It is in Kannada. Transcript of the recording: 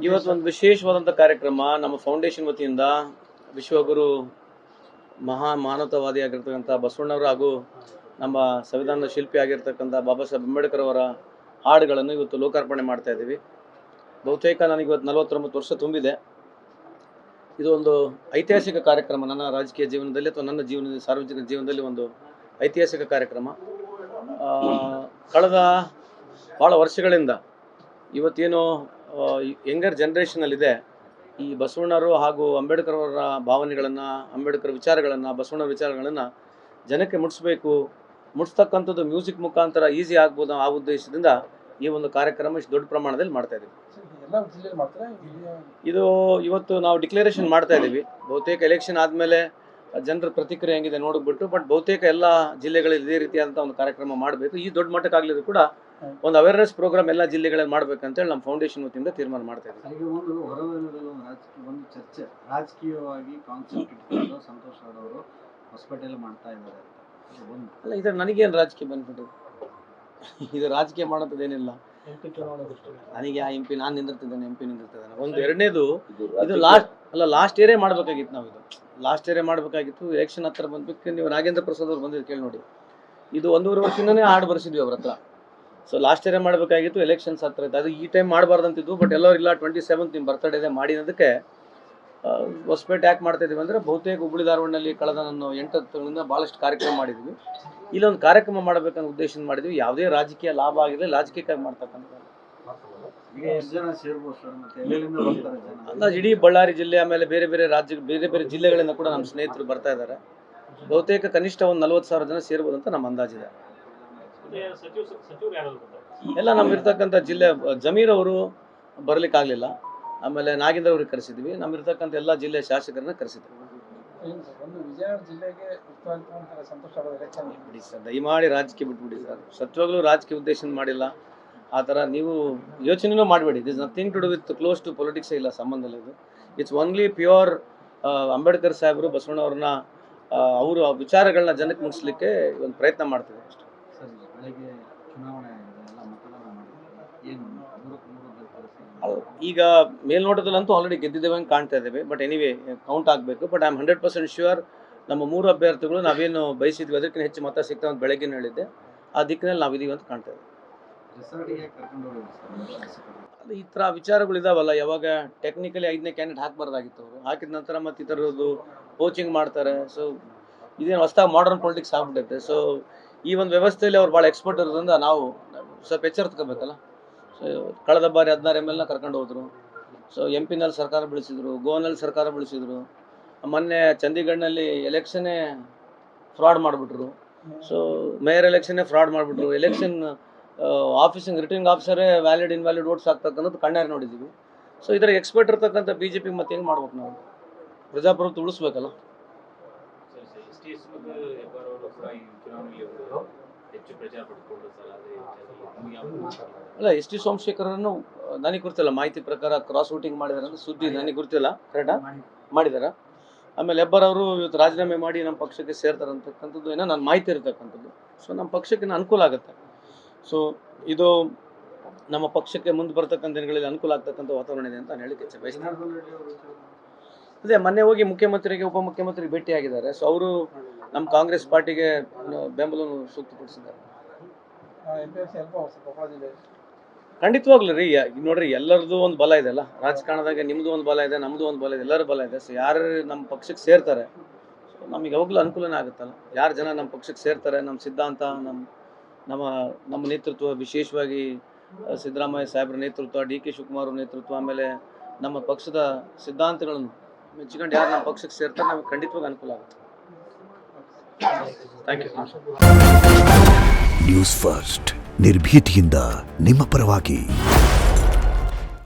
ಇವತ್ತು ಒಂದು ವಿಶೇಷವಾದಂಥ ಕಾರ್ಯಕ್ರಮ ನಮ್ಮ ಫೌಂಡೇಶನ್ ವತಿಯಿಂದ ವಿಶ್ವಗುರು ಮಾನವತಾವಾದಿ ಆಗಿರ್ತಕ್ಕಂಥ ಬಸವಣ್ಣವರು ಹಾಗೂ ನಮ್ಮ ಸಂವಿಧಾನದ ಶಿಲ್ಪಿ ಆಗಿರ್ತಕ್ಕಂಥ ಬಾಬಾ ಸಾಹೇಬ್ ಅಂಬೇಡ್ಕರ್ ಅವರ ಹಾಡುಗಳನ್ನು ಇವತ್ತು ಲೋಕಾರ್ಪಣೆ ಮಾಡ್ತಾ ಇದ್ದೀವಿ. ಬಹುತೇಕ ನನಗೆ ಇವತ್ತು 49 ವರ್ಷ ತುಂಬಿದೆ. ಇದು ಒಂದು ಐತಿಹಾಸಿಕ ಕಾರ್ಯಕ್ರಮ ನನ್ನ ರಾಜಕೀಯ ಜೀವನದಲ್ಲಿ ಅಥವಾ ನನ್ನ ಜೀವನದಲ್ಲಿ, ಸಾರ್ವಜನಿಕ ಜೀವನದಲ್ಲಿ ಒಂದು ಐತಿಹಾಸಿಕ ಕಾರ್ಯಕ್ರಮ. ಕಳೆದ ಭಾಳ ವರ್ಷಗಳಿಂದ ಇವತ್ತೇನು ಯಂಗರ್ ಜನ್ರೇಷನಲ್ಲಿದೆ, ಈ ಬಸವಣ್ಣರು ಹಾಗೂ ಅಂಬೇಡ್ಕರ್ ಅವರ ಭಾವನೆಗಳನ್ನು, ಅಂಬೇಡ್ಕರ್ ವಿಚಾರಗಳನ್ನು, ಬಸವಣ್ಣರ ವಿಚಾರಗಳನ್ನು ಜನಕ್ಕೆ ಮುಟ್ಟಿಸ್ತಕ್ಕಂಥದ್ದು ಮ್ಯೂಸಿಕ್ ಮುಖಾಂತರ ಈಸಿ ಆಗ್ಬೋದು ಆ ಉದ್ದೇಶದಿಂದ ಈ ಒಂದು ಕಾರ್ಯಕ್ರಮ ಇಷ್ಟು ದೊಡ್ಡ ಪ್ರಮಾಣದಲ್ಲಿ ಮಾಡ್ತಾ ಇದ್ದೀವಿ. ಇದು ಇವತ್ತು ನಾವು ಡಿಕ್ಲರೇಷನ್ ಮಾಡ್ತಾ ಇದ್ದೀವಿ. ಬಹುತೇಕ ಎಲೆಕ್ಷನ್ ಆದಮೇಲೆ ಜನರ ಪ್ರತಿಕ್ರಿಯೆ ಹೆಂಗಿದೆ ನೋಡಿಬಿಟ್ಟು, ಬಟ್ ಬಹುತೇಕ ಎಲ್ಲ ಜಿಲ್ಲೆಗಳಲ್ಲಿ ಇದೇ ರೀತಿಯಾದಂಥ ಒಂದು ಕಾರ್ಯಕ್ರಮ ಮಾಡಬೇಕು. ಈ ದೊಡ್ಡ ಮಟ್ಟಕ್ಕಾಗಲಿದ್ರು ಕೂಡ ಒಂದು ಅವೇರ್ನೆಸ್ ಪ್ರೋಗ್ರಾಮ್ ಎಲ್ಲ ಜಿಲ್ಲೆಗಳಲ್ಲಿ ಮಾಡಬೇಕಂತೇಳಿ ನಮ್ಮ ಫೌಂಡೇಶನ್ ವತಿಯಿಂದ ತೀರ್ಮಾನ ಮಾಡ್ತಾ ಇದ್ದೀವಿ. ಒಂದು ಚರ್ಚೆ ರಾಜಕೀಯವಾಗಿ ಕಾನ್ಸೆಪ್ಟ್ ಇಟ್ಕೊಂಡು ಸಂತೋಷ್ ಅವರು ಹಾಸ್ಪಿಟಲ್ ಮಾಡ್ತಾ ಇದ್ದಾರೆ ಅಲ್ಲ, ಇದರ ನನಗೇನು ರಾಜಕೀಯ ಬೆನಿಫಿಟ್? ಇದು ರಾಜಕೀಯ ಮಾಡೋದೇನಿಲ್ಲ. ನನಗೆ ಆ MP ನಾನು ನಿಂದಿರ್ತಿದ್ದೇನೆ, MP ನಿಂದಿರ್ತಿದ್ದಾನೆ. ಒಂದು ಎರಡನೇದು, ಇದು ಲಾಸ್ಟ್ ಇಯರೇ ಮಾಡಬೇಕಾಗಿತ್ತು. ನಾವು ಇದು ಲಾಸ್ಟ್ ಇಯರೇ ಮಾಡಬೇಕಾಗಿತ್ತು. ಎಲೆಕ್ಷನ್ ಹತ್ರ ಬಂದ್ಬೇಕು. ನೀವು ನಾಗೇಂದ್ರ ಪ್ರಸಾದ್ ಅವ್ರು ಬಂದಿದ್ದು ಕೇಳಿ ನೋಡಿ. ಇದು 1.5 ವರ್ಷದಿಂದನೇ ಹಾಡು ಬರ್ಸಿದ್ವಿ ಅವ್ರ ಹತ್ರ. ಸೊ ಲಾಸ್ಟ್ ಇಯರೇ ಮಾಡಬೇಕಾಗಿತ್ತು. ಎಲೆಕ್ಷನ್ಸ್ ಹತ್ರ ಇತ್ತು. ಅದು ಈ ಟೈಮ್ ಮಾಡಬಾರ್ದಂತಿದ್ದು, ಬಟ್ ಎಲ್ಲರೂ ಇಲ್ಲ 27th ನಿಮ್ಮ ಬರ್ತಡೇ ಮಾಡಿರೋದಕ್ಕೆ ಹೊಸಪೇಟೆ ಯಾಕೆ ಮಾಡ್ತಾ ಇದೀವಿ ಅಂದರೆ, ಬಹುತೇಕ ಹುಬ್ಬಳ್ಳಿ ಧಾರವಾಡನಲ್ಲಿ ಕಳೆದ ನಾನು 8 ತಿಂಗಳಿಂದ ಭಾಳಷ್ಟು ಕಾರ್ಯಕ್ರಮ ಮಾಡಿದ್ವಿ. ಇಲ್ಲೊಂದು ಕಾರ್ಯಕ್ರಮ ಮಾಡಬೇಕನ್ನೋ ಉದ್ದೇಶ ಮಾಡಿದ್ವಿ. ಯಾವುದೇ ರಾಜಕೀಯ ಲಾಭ ಆಗಿರಲಿ, ರಾಜಕೀಯಕ್ಕಾಗಿ ಮಾಡ್ತಕ್ಕಂಥ ಇಡೀ ಬಳ್ಳಾರಿ ಜಿಲ್ಲೆ, ಆಮೇಲೆ ಬೇರೆ ಬೇರೆ ಜಿಲ್ಲೆಗಳಿಂದ ಕೂಡ ನಮ್ಮ ಸ್ನೇಹಿತರು ಬರ್ತಾ ಇದ್ದಾರೆ. ಬಹುತೇಕ ಕನಿಷ್ಠ ಒಂದು 40,000 ಜನ ಸೇರ್ಬೋದು ಅಂತ ನಮ್ಮ ಅಂದಾಜಿದೆ. ಎಲ್ಲ ನಮ್ಮಿರ್ತಕ್ಕಂಥ ಜಿಲ್ಲೆ ಜಮೀರ್ ಅವರು ಬರಲಿಕ್ಕಾಗಲಿಲ್ಲ. ಆಮೇಲೆ ನಾಗೇಂದ್ರ ಅವ್ರಿಗೆ ಕರೆಸಿದ್ವಿ. ನಮ್ಮಿರ್ತಕ್ಕಂಥ ಎಲ್ಲ ಜಿಲ್ಲೆಯ ಶಾಸಕರನ್ನ ಕರೆಸಿದ್ವಿ. ಬಿಡಿ ಸರ್, ದಯಮಾಡಿ ರಾಜಕೀಯ ಬಿಟ್ಬಿಡಿ ಸರ್. ಸತ್ವಾಗ್ಲೂ ರಾಜಕೀಯ ಉದ್ದೇಶ ಮಾಡಿಲ್ಲ. ಆ ಥರ ನೀವು ಯೋಚನೆನೂ ಮಾಡಬೇಡಿ. It is nothing to do with close to politics, ಇಲ್ಲ ಸಂಬಂಧ ಇಲ್ಲ. ಇದು ಇಟ್ಸ್ ಓನ್ಲಿ ಪ್ಯೂರ್ ಅಂಬೇಡ್ಕರ್ ಸಾಹೇಬರು, ಬಸವಣ್ಣವ್ರನ್ನ ಅವರು ವಿಚಾರಗಳನ್ನ ಜನಕ್ಕೆ ಮುಟ್ಟಿಸ್ಲಿಕ್ಕೆ ಒಂದು ಪ್ರಯತ್ನ ಮಾಡ್ತೀವಿ ಅಷ್ಟೇ. ಈಗ ಮೇಲ್ನೋಟದಲ್ಲಂತೂ ಆಲ್ರೆಡಿ ಗೆದ್ದಿದ್ದೇವೆ ಅಂತ ಕಾಣ್ತಾ ಇದ್ದೇವೆ. ಬಟ್ ಎನಿವೇ ಕೌಂಟ್ ಆಗಬೇಕು. ಬಟ್ ಐ ಆಮ್ 100% ಶ್ಯೂರ್ ನಮ್ಮ 3 ಅಭ್ಯರ್ಥಿಗಳು ನಾವೇನು ಬಯಸಿದ್ವಿ ಅದಕ್ಕಿಂತ ಹೆಚ್ಚು ಮತ ಸಿಗ್ತಾವೆ ಅಂತ ಬೆಳಗ್ಗೆ ಹೇಳಿದ್ದೆ. ಆ ದಿಕ್ಕಿನಲ್ಲಿ ನಾವಿದೀವಿ ಅಂತ ಕಾಣ್ತಾ ಇದ್ದೀವಿ. ಅದು ಈ ಥರ ವಿಚಾರಗಳಿದಾವಲ್ಲ, ಯಾವಾಗ ಟೆಕ್ನಿಕಲಿ 5ನೇ ಕ್ಯಾಂಡಿಡೇಟ್ ಹಾಕಬಾರ್ದಾಗಿತ್ತು. ಅವರು ಹಾಕಿದ ನಂತರ ಮತ್ತು ಈ ಥರದ್ದು ಕೋಚಿಂಗ್ ಮಾಡ್ತಾರೆ. ಸೊ ಇದೇನು ಹೊಸದಾಗಿ ಮಾಡರ್ನ್ ಪೊಲಿಟಿಕ್ಸ್ ಆಗ್ಬಿಟ್ಟೈತೆ. ಸೊ ಈ ಒಂದು ವ್ಯವಸ್ಥೆಯಲ್ಲಿ ಅವ್ರು ಭಾಳ ಎಕ್ಸ್ಪರ್ಟ್ ಇರೋದ್ರಿಂದ ನಾವು ಸ್ವಲ್ಪ ಎಚ್ಚರಿಸ್ಕೋಬೇಕಲ್ಲ. ಸೊ ಕಳೆದ ಬಾರಿ 16 MLನ ಕರ್ಕೊಂಡು ಹೋದರು. ಸೊ MP ನಲ್ಲಿ ಸರ್ಕಾರ ಬೆಳೆಸಿದ್ರು, ಗೋವಾನಲ್ಲಿ ಸರ್ಕಾರ ಬೆಳೆಸಿದ್ರು. ಮೊನ್ನೆ ಚಂಡೀಗಢನಲ್ಲಿ ಎಲೆಕ್ಷನ್ನೇ ಫ್ರಾಡ್ ಮಾಡಿಬಿಟ್ರು. ಸೊ ಮೇಯರ್ ಎಲೆಕ್ಷನ್ನೇ ಫ್ರಾಡ್ ಮಾಡಿಬಿಟ್ರು. ಎಲೆಕ್ಷನ್ ರಿಟರ್ನಿಂಗ್ ಆಫೀಸರೇ ವ್ಯಾಲಿಡ್ ಇನ್ವ್ಯಾಲಿಡ್ ವೋಟ್ಸ್ ಆಗ್ತಕ್ಕಂಥದ್ದು ಕಣ್ಣಾರೆ ನೋಡಿದ್ದೀವಿ. ಸೊ ಇದರ ಎಕ್ಸ್ಪರ್ಟ್ ಇರ್ತಕ್ಕಂಥ BJP ಮತ್ತೆ ಹೆಂಗೆ ಮಾಡ್ಬೇಕು? ನಾವು ಪ್ರಜಾಪ್ರಭುತ್ವ ಉಳಿಸ್ಬೇಕಲ್ಲ. ಅಲ್ಲ, ST ಸೋಮಶೇಖರನ್ನು ನನಗೆ ಗೊತ್ತಿಲ್ಲ, ಮಾಹಿತಿ ಪ್ರಕಾರ ಕ್ರಾಸ್ ವೋಟಿಂಗ್ ಮಾಡಿದಾರೆ ಅಂತ ಸುದ್ದಿ ನನಗೆ ಗೊತ್ತಿಲ್ಲ. ಕರೆಕ್ಟಾ ಮಾಡಿದಾರ? ಆಮೇಲೆ ಹೆಬ್ಬಾರ್ ಅವರು ಇವತ್ತು ರಾಜೀನಾಮೆ ಮಾಡಿ ನಮ್ಮ ಪಕ್ಷಕ್ಕೆ ಸೇರ್ತಾರೆ ಅಂತಕ್ಕಂಥದ್ದು ಏನೋ ನನ್ನ ಮಾಹಿತಿ ಇರತಕ್ಕಂಥದ್ದು. ಸೊ ನಮ್ಮ ಪಕ್ಷಕ್ಕೆ ಅನುಕೂಲ ಆಗುತ್ತೆ. ಸೊ ಇದು ನಮ್ಮ ಪಕ್ಷಕ್ಕೆ ಮುಂದೆ ಬರ್ತಕ್ಕಂಥ ದಿನಗಳಲ್ಲಿ ಅನುಕೂಲ ಆಗ್ತಕ್ಕಂಥ ವಾತಾವರಣ ಇದೆ ಅಂತ ನಾನು ಹೇಳಿಕ್ಕೆ ಇಚ್ಛೆ ಬಯಸ್ತೀನಿ. ಅದೇ ಮೊನ್ನೆ ಹೋಗಿ ಮುಖ್ಯಮಂತ್ರಿಗೆ, ಉಪಮುಖ್ಯಮಂತ್ರಿಗೆ ಭೇಟಿಯಾಗಿದ್ದಾರೆ. ಸೊ ಅವರು ನಮ್ಮ ಕಾಂಗ್ರೆಸ್ ಪಾರ್ಟಿಗೆ ಬೆಂಬಲವನ್ನು ಸೂಕ್ತಪಡಿಸಿದ್ದಾರೆ. ಖಂಡಿತವಾಗ್ಲೂ ರೀ. ನೋಡ್ರಿ, ಎಲ್ಲರದ್ದು ಒಂದು ಬಲ ಇದೆ ಅಲ್ಲ ರಾಜಕಾರಣದಾಗ. ನಿಮ್ಮದು ಒಂದು ಬಲ ಇದೆ, ನಮ್ಮದು ಒಂದು ಬಲ ಇದೆ, ಎಲ್ಲರ ಬಲ ಇದೆ. ಸೊ ಯಾರು ನಮ್ಮ ಪಕ್ಷಕ್ಕೆ ಸೇರ್ತಾರೆ, ಸೊ ನಮಗೆ ಯಾವಾಗಲೂ ಅನುಕೂಲನೇ ಆಗುತ್ತಲ್ಲ. ಯಾರು ಜನ ನಮ್ಮ ಪಕ್ಷಕ್ಕೆ ಸೇರ್ತಾರೆ, ನಮ್ಮ ಸಿದ್ಧಾಂತ, ನಮ್ಮ ನೇತೃತ್ವ, ವಿಶೇಷವಾಗಿ ಸಿದ್ದರಾಮಯ್ಯ ಸಾಹೇಬ್ರ ನೇತೃತ್ವ, DK ಶಿವಕುಮಾರ್ ಅವ್ರ ನೇತೃತ್ವ, ಆಮೇಲೆ ನಮ್ಮ ಪಕ್ಷದ ಸಿದ್ಧಾಂತಗಳನ್ನು ಮೆಚ್ಚಿಕೊಂಡು ಯಾರು ನಮ್ಮ ಪಕ್ಷಕ್ಕೆ ಸೇರ್ತಾರೆ, ನಮಗೆ ಖಂಡಿತವಾಗಿ ಅನುಕೂಲ ಆಗುತ್ತೆ. Thank you. ನ್ಯೂಸ್ ಫಸ್ಟ್, ನಿರ್ಭೀತಿಯಿಂದ ನಿಮ್ಮ ಪರವಾಗಿ.